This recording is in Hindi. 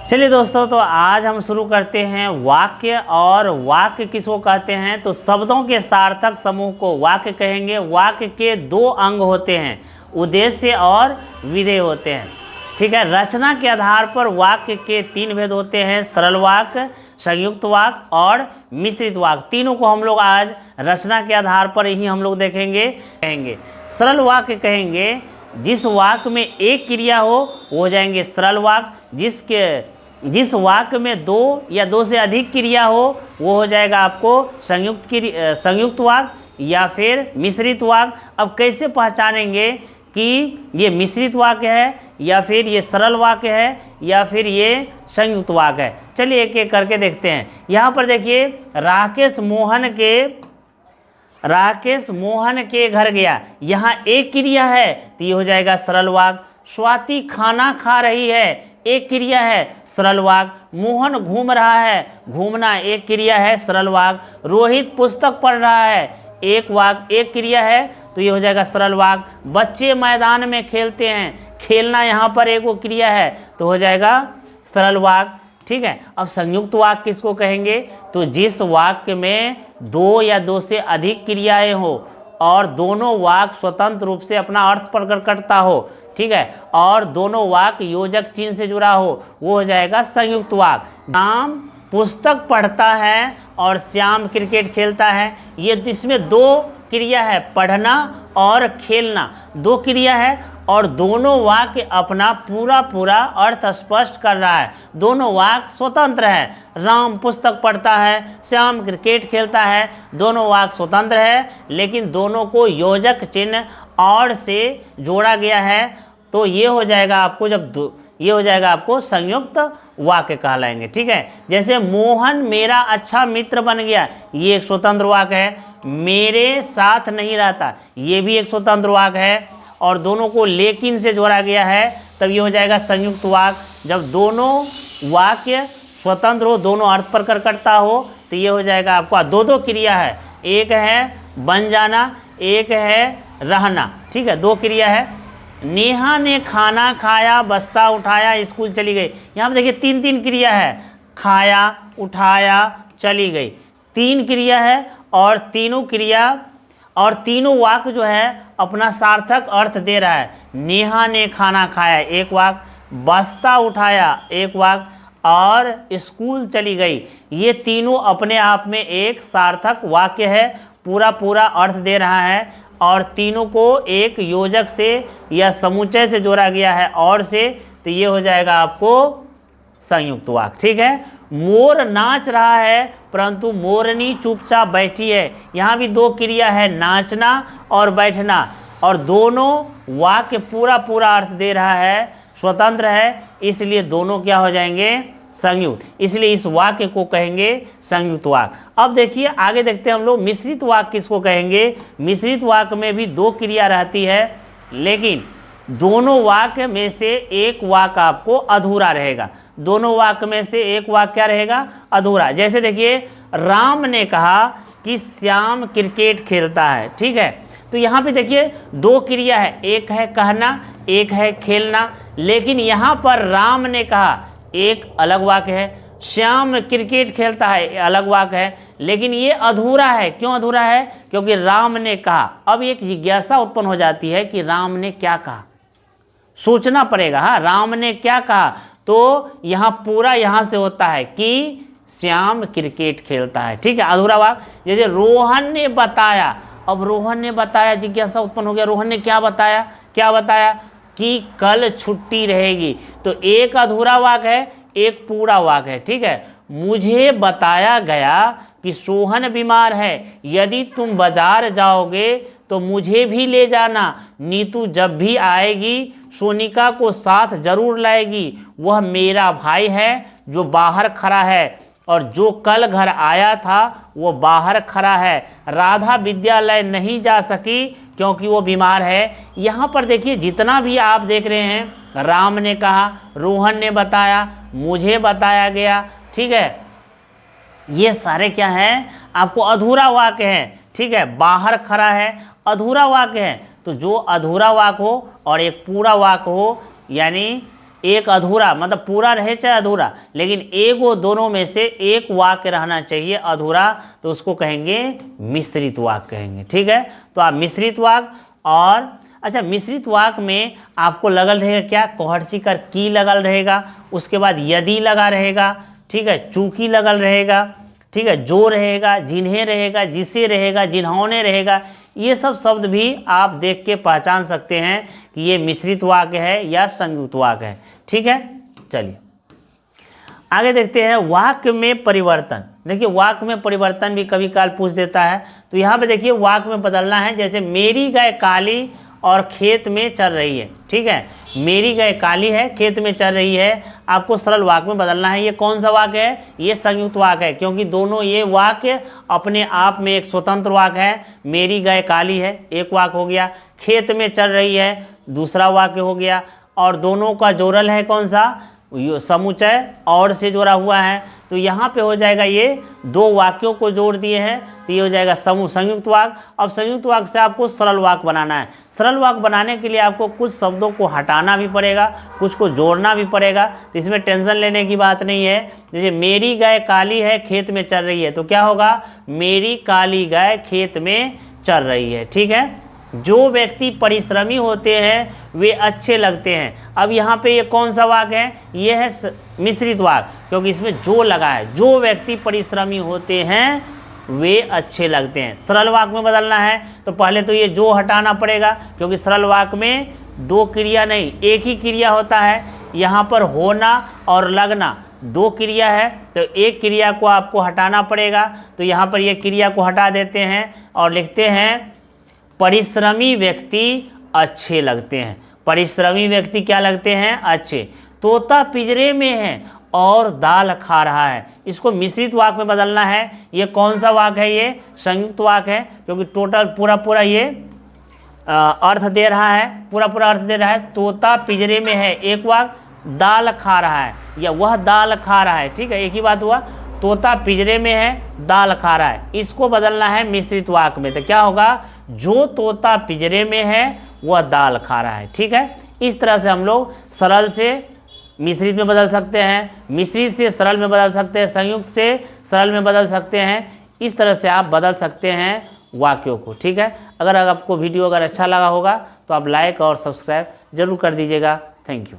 चलिए दोस्तों, तो आज हम शुरू करते हैं वाक्य। और वाक्य किसको कहते हैं? तो शब्दों के सार्थक समूह को वाक्य कहेंगे। वाक्य के दो अंग होते हैं, उद्देश्य और विधेय होते हैं। ठीक है। रचना के आधार पर वाक्य के तीन भेद होते हैं, सरल वाक्य, संयुक्त वाक्य और मिश्रित वाक्य। तीनों को हम लोग आज रचना के आधार पर ही हम लोग कहेंगे। सरल वाक्य कहेंगे जिस वाक्य में एक क्रिया हो वो हो जाएंगे सरल वाक्य। जिस वाक्य में दो या दो से अधिक क्रिया हो वो हो जाएगा आपको संयुक्त वाक्य या फिर मिश्रित वाक्य। अब कैसे पहचानेंगे कि ये मिश्रित वाक्य है या फिर ये सरल वाक्य है या फिर ये संयुक्त वाक्य है? चलिए एक एक करके देखते हैं। यहाँ पर देखिए, राकेश मोहन के घर गया, यहाँ एक क्रिया है तो ये हो जाएगा सरल वाक्य। स्वाति खाना खा रही है, एक क्रिया है, सरल वाक्य। मोहन घूम रहा है, घूमना एक क्रिया है, सरल वाक्य। रोहित पुस्तक पढ़ रहा है, एक क्रिया है तो ये हो जाएगा सरल वाक्य। बच्चे मैदान में खेलते हैं, खेलना यहाँ पर एक वो क्रिया है तो हो जाएगा सरल वाक्य। ठीक है। अब संयुक्त वाक्य किसको कहेंगे? तो जिस वाक्य में दो या दो से अधिक क्रियाएं हो और दोनों वाक्य स्वतंत्र रूप से अपना अर्थ प्रकट करता हो, ठीक है, और दोनों वाक्य योजक चिन्ह से जुड़ा हो, वो हो जाएगा संयुक्त वाक्य। राम पुस्तक पढ़ता है और श्याम क्रिकेट खेलता है, ये इसमें दो क्रिया है, पढ़ना और खेलना, दो क्रिया है और दोनों वाक्य अपना पूरा अर्थ स्पष्ट कर रहा है। दोनों वाक्य स्वतंत्र है। राम पुस्तक पढ़ता है, श्याम क्रिकेट खेलता है, दोनों वाक्य स्वतंत्र है, लेकिन दोनों को योजक चिन्ह और से जोड़ा गया है तो ये हो जाएगा आपको संयुक्त वाक्य कहलाएंगे। ठीक है। जैसे मोहन मेरा अच्छा मित्र बन गया, ये एक स्वतंत्र वाक्य है। मेरे साथ नहीं रहता, ये भी एक स्वतंत्र वाक्य है और दोनों को लेकिन से जोड़ा गया है, तब ये हो जाएगा संयुक्त वाक्य। जब दोनों वाक्य स्वतंत्र हो, दोनों अर्थ प्रकट करता हो तो ये हो जाएगा आपका दो क्रिया है, एक है बन जाना, एक है रहना। ठीक है, दो क्रिया है। नेहा ने खाना खाया, बस्ता उठाया, स्कूल चली गई। यहाँ पर देखिए तीन क्रिया है, खाया, उठाया, चली गई, तीन क्रिया है और तीनों वाक्य जो है अपना सार्थक अर्थ दे रहा है। नेहा ने खाना खाया एक वाक्य, बस्ता उठाया एक वाक्य और स्कूल चली गई, ये तीनों अपने आप में एक सार्थक वाक्य है, पूरा अर्थ दे रहा है और तीनों को एक योजक से या समुच्चय से जोड़ा गया है और से, तो ये हो जाएगा आपको संयुक्त वाक्य। ठीक है। मोर नाच रहा है परंतु मोरनी चुपचाप बैठी है, यहाँ भी दो क्रिया है, नाचना और बैठना, और दोनों वाक्य पूरा अर्थ दे रहा है, स्वतंत्र है, इसलिए दोनों क्या हो जाएंगे? संयुक्त। इसलिए इस वाक्य को कहेंगे संयुक्त वाक्य। अब देखिए आगे देखते हैं हम लोग मिश्रित वाक्य किसको कहेंगे। मिश्रित वाक्य में भी दो क्रिया रहती है, लेकिन दोनों वाक्य में से एक वाक्य आपको अधूरा रहेगा। दोनों वाक्य में से एक वाक्य क्या रहेगा? अधूरा। जैसे देखिए, राम ने कहा कि श्याम क्रिकेट खेलता है। ठीक है, तो यहाँ पे देखिए दो क्रिया है, एक है कहना, एक है खेलना, लेकिन यहाँ पर राम ने कहा एक अलग वाक्य है, श्याम क्रिकेट खेलता है अलग वाक्य है, लेकिन ये अधूरा है। क्यों अधूरा है? क्योंकि राम ने कहा। अब एक जिज्ञासा उत्पन्न हो जाती है कि राम ने क्या कहा, सोचना पड़ेगा। हाँ, राम ने क्या कहा, तो यहाँ से होता है कि श्याम क्रिकेट खेलता है। ठीक है, अधूरा वाक्य। जैसे रोहन ने बताया, अब रोहन ने बताया, जिज्ञासा उत्पन्न हो गया, रोहन ने क्या बताया कि कल छुट्टी रहेगी, तो एक अधूरा वाक्य है, एक पूरा वाक्य है। ठीक है। मुझे बताया गया कि सोहन बीमार है, यदि तुम बाजार जाओगे तो मुझे भी ले जाना, नीतू जब भी आएगी सोनिका को साथ जरूर लाएगी, वह मेरा भाई है जो बाहर खड़ा है और जो कल घर आया था वो बाहर खड़ा है। राधा विद्यालय नहीं जा सकी क्योंकि वो बीमार है। यहाँ पर देखिए जितना भी आप देख रहे हैं, राम ने कहा, रोहन ने बताया, मुझे बताया गया। ठीक है, ये सारे क्या हैं? आपको अधूरा वाक्य है। ठीक है, बाहर खड़ा है अधूरा वाक्य है। तो जो अधूरा वाक्य हो और एक पूरा वाक्य हो, यानी एक अधूरा, मतलब पूरा रहे चाहे अधूरा, लेकिन एक वो दोनों में से एक वाक्य रहना चाहिए अधूरा, तो उसको कहेंगे मिश्रित वाक्य कहेंगे। ठीक है, तो आप मिश्रित वाक्य और अच्छा, मिश्रित वाक्य में आपको लगल रहेगा क्या, कोहर्ची कर की लगल रहेगा, उसके बाद यदि लगा रहेगा, ठीक है, चूंकि लगल रहेगा, ठीक है, जो रहेगा, जिन्हें रहेगा, जिसे रहेगा, जिन्होंने रहेगा, ये सब शब्द भी आप देख के पहचान सकते हैं कि ये मिश्रित वाक्य है या संयुक्त वाक्य है। ठीक है, चलिए आगे देखते हैं वाक्य में परिवर्तन। देखिए वाक्य में परिवर्तन भी कभी काल पूछ देता है, तो यहाँ पे देखिए वाक्य में बदलना है, जैसे मेरी गाय काली और खेत में चल रही है। ठीक है, मेरी गाय काली है, खेत में चल रही है, आपको सरल वाक्य में बदलना है। ये कौन सा वाक्य है, ये संयुक्त वाक्य है, क्योंकि दोनों ये वाक्य अपने आप में एक स्वतंत्र वाक्य है। मेरी गाय काली है एक वाक्य हो गया, खेत में चल रही है दूसरा वाक्य हो गया, और दोनों का जोड़ल है कौन सा, समुच्चय और से जोड़ा हुआ है, तो यहाँ पे हो जाएगा, ये दो वाक्यों को जोड़ दिए हैं, तो ये हो जाएगा संयुक्त वाक्य। अब संयुक्त वाक्य से आपको सरल वाक्य बनाना है। सरल वाक्य बनाने के लिए आपको कुछ शब्दों को हटाना भी पड़ेगा, कुछ को जोड़ना भी पड़ेगा, तो इसमें टेंशन लेने की बात नहीं है। जैसे मेरी गाय काली है खेत में चल रही है, तो क्या होगा, मेरी काली गाय खेत में चल रही है। ठीक है, जो व्यक्ति परिश्रमी होते हैं वे अच्छे लगते हैं। अब यहाँ पे ये कौन सा वाक्य है, ये है मिश्रित वाक्य, क्योंकि इसमें जो लगा है, जो व्यक्ति परिश्रमी होते हैं वे अच्छे लगते हैं। सरल वाक्य में बदलना है तो पहले तो ये जो हटाना पड़ेगा, क्योंकि सरल वाक्य में दो क्रिया नहीं एक ही क्रिया होता है। यहाँ पर होना और लगना दो क्रिया है, तो एक क्रिया को आपको हटाना पड़ेगा, तो यहाँ पर ये क्रिया को हटा देते हैं और लिखते हैं परिश्रमी व्यक्ति अच्छे लगते हैं। परिश्रमी व्यक्ति क्या लगते हैं, अच्छे। तोता पिंजरे में है और दाल खा रहा है, इसको मिश्रित वाक्य में बदलना है। ये कौन सा वाक्य है, ये संयुक्त वाक्य है, क्योंकि टोटल पूरा ये अर्थ दे रहा है, पूरा अर्थ दे रहा है। तोता पिंजरे में है एक वाक्य, दाल खा रहा है या वह दाल खा रहा है। ठीक है, एक ही बात हुआ, तोता पिंजरे में है दाल खा रहा है, इसको बदलना है मिश्रित वाक्य में, तो क्या होगा, जो तोता पिंजरे में है वह दाल खा रहा है। ठीक है, इस तरह से हम लोग सरल से मिश्रित में बदल सकते हैं, मिश्रित से सरल में बदल सकते हैं, संयुक्त से सरल में बदल सकते हैं। इस तरह से आप बदल सकते हैं वाक्यों को। ठीक है, अगर आपको वीडियो अगर अच्छा लगा होगा तो आप लाइक और सब्सक्राइब जरूर कर दीजिएगा। Thank you.